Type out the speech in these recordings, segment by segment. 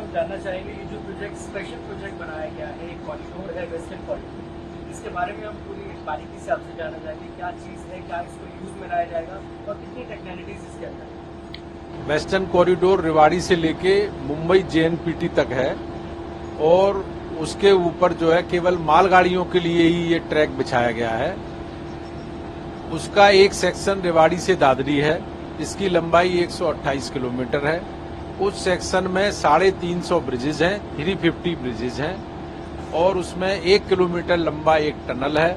हम जानना चाहेंगे ये जो प्रोजेक्ट स्पेशल प्रोजेक्ट बनाया गया है, एक कॉरिडोर है वेस्टर्न कॉरिडोर, इसके बारे में हम पूरी बारीकी से आपसे जानना चाहेंगे क्या चीज़ है, क्या इसको यूज में लाया जाएगा और कितनी टेक्नोलॉजीज इसके अंदर। वेस्टर्न कॉरिडोर रेवाड़ी से लेके मुंबई जेएनपीटी तक है और उसके ऊपर जो है केवल मालगाड़ियों के लिए ही ये ट्रैक बिछाया गया है। उसका एक सेक्शन रेवाड़ी से दादरी है, इसकी लंबाई 128 किलोमीटर है। उस सेक्शन में 350 ब्रिजेज हैं, 350 ब्रिजेज हैं और उसमें 1 किलोमीटर लंबा एक टनल है,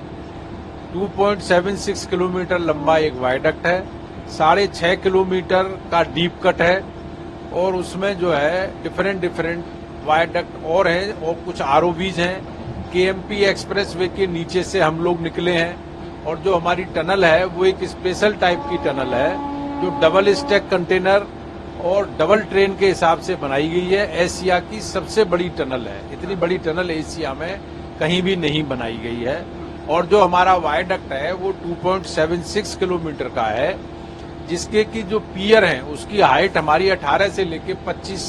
2.76 किलोमीटर लंबा एक वायडक्ट है, 6.5 किलोमीटर का डीप कट है और उसमें जो है डिफरेंट वायडक्ट और हैं और कुछ आरओबीज हैं। केएमपी एक्सप्रेस वे के नीचे से हम लोग निकले हैं और जो हमारी टनल है वो एक स्पेशल टाइप की टनल है जो डबल स्टैक कंटेनर और डबल ट्रेन के हिसाब से बनाई गई है। एशिया की सबसे बड़ी टनल है, इतनी बड़ी टनल एशिया में कहीं भी नहीं बनाई गई है। और जो हमारा वायडक्ट है वो 2.76 किलोमीटर का है, जिसके की जो पियर है उसकी हाइट हमारी 18 से लेके 25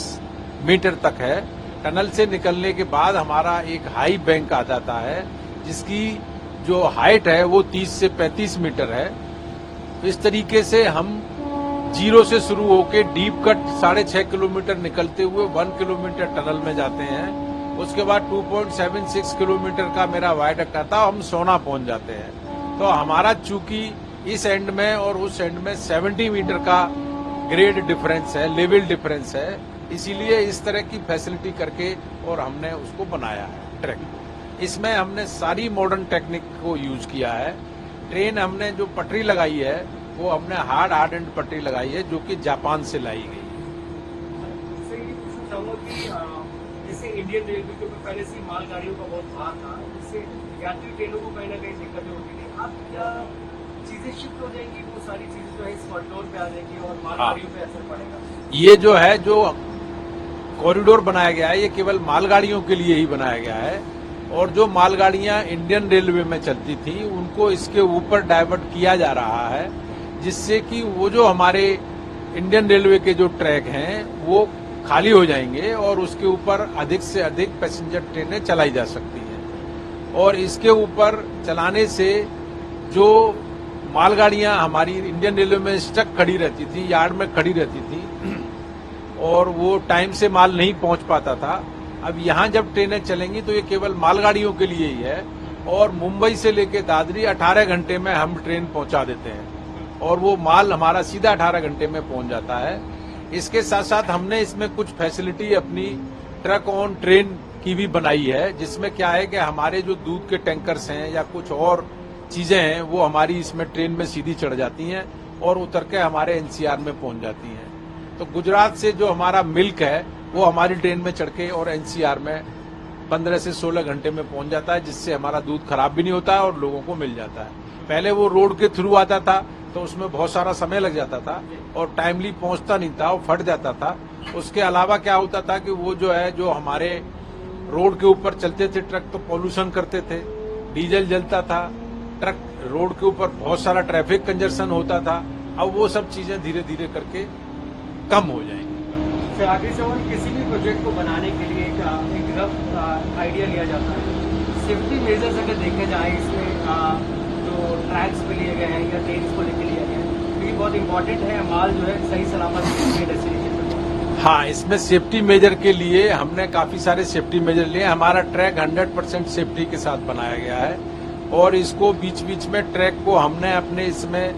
मीटर तक है। टनल से निकलने के बाद हमारा एक हाई बैंक आ जाता है जिसकी जो हाइट है वो 30 से 35 मीटर है। इस तरीके से हम जीरो से शुरू होकर डीप कट 6.5 किलोमीटर निकलते हुए 1 किलोमीटर टनल में जाते हैं। उसके बाद 2.76 किलोमीटर का मेरा वायडक्ट आता है, हम सोना पहुंच जाते हैं। तो हमारा चूंकि इस एंड में और उस एंड में 70 मीटर का ग्रेड डिफरेंस है, लेवल डिफरेंस है, इसीलिए इस तरह की फैसिलिटी करके और हमने उसको बनाया है ट्रैक। इसमें हमने सारी मॉडर्न टेक्निक को यूज किया है। ट्रेन हमने जो पटरी लगाई है वो हमने हार्ड एंड पटरी लगाई है जो कि जापान से लाई गई है। इससे ये पूछना चाहूंगा कि जैसे इंडियन रेलवे के ऊपर पहले से ही मालगाड़ियों का बहुत भार था, इससे यात्री ट्रेनों को कहीं ना कहीं दिक्कतें होती थी। अब क्या चीजें शिफ्ट हो जाएंगी, वो सारी चीजें जो है इस कॉरिडोर पे आ जाएंगी और मालगाड़ियों पे असर पड़ेगा? ये जो है जो कॉरिडोर बनाया गया है ये केवल मालगाड़ियों के लिए ही बनाया गया है और जो मालगाड़ियां इंडियन रेलवे में चलती थी उनको इसके ऊपर डाइवर्ट किया जा रहा है, जिससे कि वो जो हमारे इंडियन रेलवे के जो ट्रैक हैं वो खाली हो जाएंगे और उसके ऊपर अधिक से अधिक पैसेंजर ट्रेनें चलाई जा सकती हैं। और इसके ऊपर चलाने से जो मालगाड़ियां हमारी इंडियन रेलवे में स्टक खड़ी रहती थी, यार्ड में खड़ी रहती थी और वो टाइम से माल नहीं पहुंच पाता था, अब यहाँ जब ट्रेनें चलेंगी तो ये केवल मालगाड़ियों के लिए ही है और मुंबई से लेके दादरी 18 घंटे में हम ट्रेन पहुंचा देते हैं और वो माल हमारा सीधा 18 घंटे में पहुंच जाता है। इसके साथ साथ हमने इसमें कुछ फैसिलिटी अपनी ट्रक ऑन ट्रेन की भी बनाई है, जिसमें क्या है कि हमारे जो दूध के टैंकर्स हैं या कुछ और चीजें हैं वो हमारी इसमें ट्रेन में सीधी चढ़ जाती हैं और उतर के हमारे एनसीआर में पहुंच जाती हैं। तो गुजरात से जो हमारा मिल्क है वो हमारी ट्रेन में चढ़ के और एनसीआर में 15 से 16 घंटे में पहुंच जाता है, जिससे हमारा दूध खराब भी नहीं होता है और लोगों को मिल जाता है। पहले वो रोड के थ्रू आता था तो उसमें बहुत सारा समय लग जाता था और टाइमली पहुंचता नहीं था, वो फट जाता था। उसके अलावा क्या होता था कि वो जो है जो हमारे रोड के ऊपर चलते थे ट्रक तो पॉल्यूशन करते थे, डीजल जलता था, ट्रक रोड के ऊपर बहुत सारा ट्रैफिक कंजर्शन होता था। अब वो सब चीजें धीरे धीरे करके कम हो जाएंगी। फिर आगे से और किसी भी प्रोजेक्ट को बनाने के लिए एक रफ आइडिया लिया जाता है। सेफ्टी मेजर्स अगर देखे जाए इसमें जो ट्रैक्स पे लिए गए हैं या ट्रेन को लेकर लिया गया है तो ये बहुत इंपॉर्टेंट है, माल जो है सही सलामत डेस्टिनेशन पे। हाँ, इसमें सेफ्टी मेजर के लिए हमने काफी सारे सेफ्टी मेजर लिए। हमारा ट्रैक 100% सेफ्टी के साथ बनाया गया है और इसको बीच बीच में ट्रैक को हमने अपने इसमें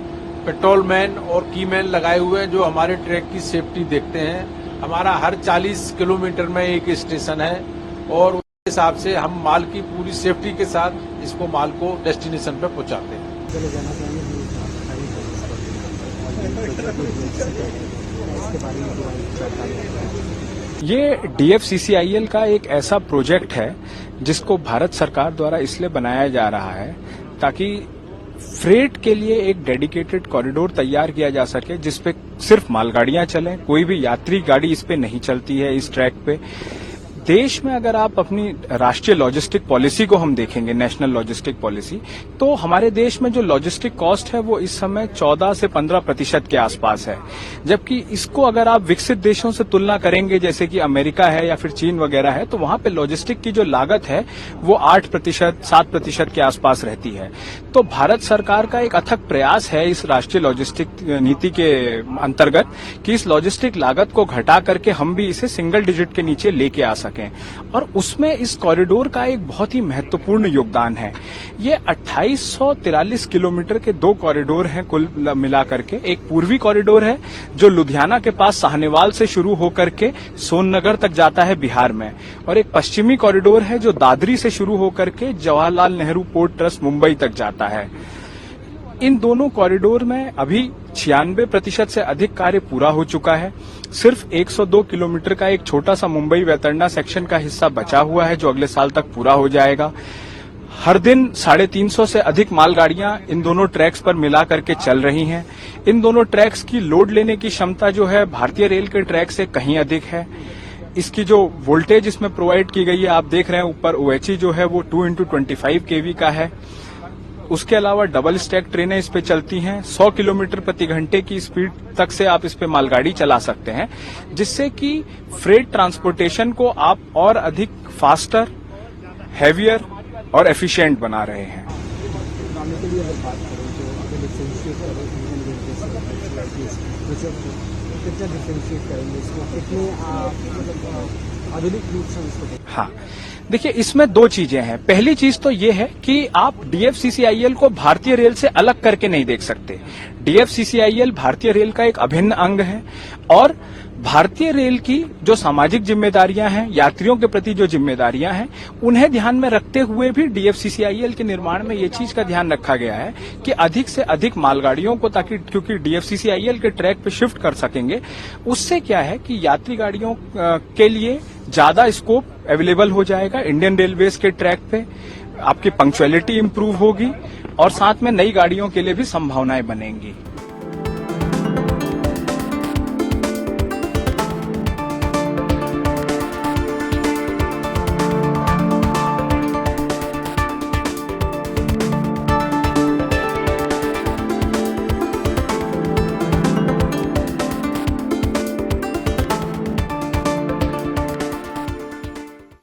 पेट्रोल मैन और की मैन लगाए हुए हैं जो हमारे ट्रैक की सेफ्टी देखते हैं। हमारा हर 40 किलोमीटर में एक स्टेशन है और उस हिसाब से हम माल की पूरी सेफ्टी के साथ इसको माल को डेस्टिनेशन पे पहुंचाते हैं। ये DFCCIL का एक ऐसा प्रोजेक्ट है जिसको भारत सरकार द्वारा इसलिए बनाया जा रहा है ताकि फ्रेट के लिए एक डेडिकेटेड कॉरिडोर तैयार किया जा सके जिसपे सिर्फ मालगाड़ियां चलें, कोई भी यात्री गाड़ी इस पे नहीं चलती है इस ट्रैक पे। देश में अगर आप अपनी राष्ट्रीय लॉजिस्टिक पॉलिसी को हम देखेंगे, नेशनल लॉजिस्टिक पॉलिसी, तो हमारे देश में जो लॉजिस्टिक कॉस्ट है वो इस समय 14 से 15% के आसपास है। जबकि इसको अगर आप विकसित देशों से तुलना करेंगे, जैसे कि अमेरिका है या फिर चीन वगैरह है, तो वहां पे लॉजिस्टिक की जो लागत है वो 8%, 7% के आसपास रहती है। तो भारत सरकार का एक अथक प्रयास है इस राष्ट्रीय लॉजिस्टिक नीति के अंतर्गत कि इस लॉजिस्टिक लागत को घटा करके हम भी इसे सिंगल डिजिट के नीचे लेके आ सकें, और उसमें इस कॉरिडोर का एक बहुत ही महत्वपूर्ण योगदान है। ये 2843 किलोमीटर के 2 कॉरिडोर हैं कुल मिलाकर के। एक पूर्वी कॉरिडोर है जो लुधियाना के पास साहनेवाल से शुरू होकर के सोननगर तक जाता है बिहार में, और एक पश्चिमी कॉरिडोर है जो दादरी से शुरू होकर के जवाहरलाल नेहरू पोर्ट ट्रस्ट मुंबई तक जाता है। इन दोनों कॉरिडोर में अभी 96% से अधिक कार्य पूरा हो चुका है। सिर्फ 102 किलोमीटर का एक छोटा सा मुंबई वैतरणी सेक्शन का हिस्सा बचा हुआ है जो अगले साल तक पूरा हो जाएगा। हर दिन 350 से अधिक मालगाड़ियां इन दोनों ट्रैक्स पर मिला करके चल रही हैं। इन दोनों ट्रैक्स की लोड लेने की क्षमता जो है भारतीय रेल के ट्रैक से कहीं अधिक है। इसकी जो वोल्टेज इसमें प्रोवाइड की गई है, आप देख रहे हैं ऊपर OHE जो है वो 2x25 kV का है। उसके अलावा डबल स्टैक ट्रेनें इस पे चलती हैं। 100 किलोमीटर प्रति घंटे की स्पीड तक से आप इस पे मालगाड़ी चला सकते हैं, जिससे कि फ्रेट ट्रांसपोर्टेशन को आप और अधिक फास्टर, हैवियर और एफिशिएंट बना रहे हैं। हाँ, देखिए इसमें 2 चीजें हैं। पहली चीज तो ये है कि आप DFCCIL को भारतीय रेल से अलग करके नहीं देख सकते। DFCCIL भारतीय रेल का एक अभिन्न अंग है, और भारतीय रेल की जो सामाजिक जिम्मेदारियां हैं, यात्रियों के प्रति जो जिम्मेदारियां हैं, उन्हें ध्यान में रखते हुए भी DFCCIL के निर्माण में ये चीज का ध्यान रखा गया है कि अधिक से अधिक मालगाड़ियों को, ताकि क्योंकि DFCCIL के ट्रैक पे शिफ्ट कर सकेंगे, उससे क्या है कि यात्री गाड़ियों के लिए ज्यादा स्कोप अवेलेबल हो जाएगा इंडियन रेलवेज के ट्रैक पे। आपकी पंक्चुअलिटी इंप्रूव होगी और साथ में नई गाड़ियों के लिए भी संभावनाएं बनेंगी।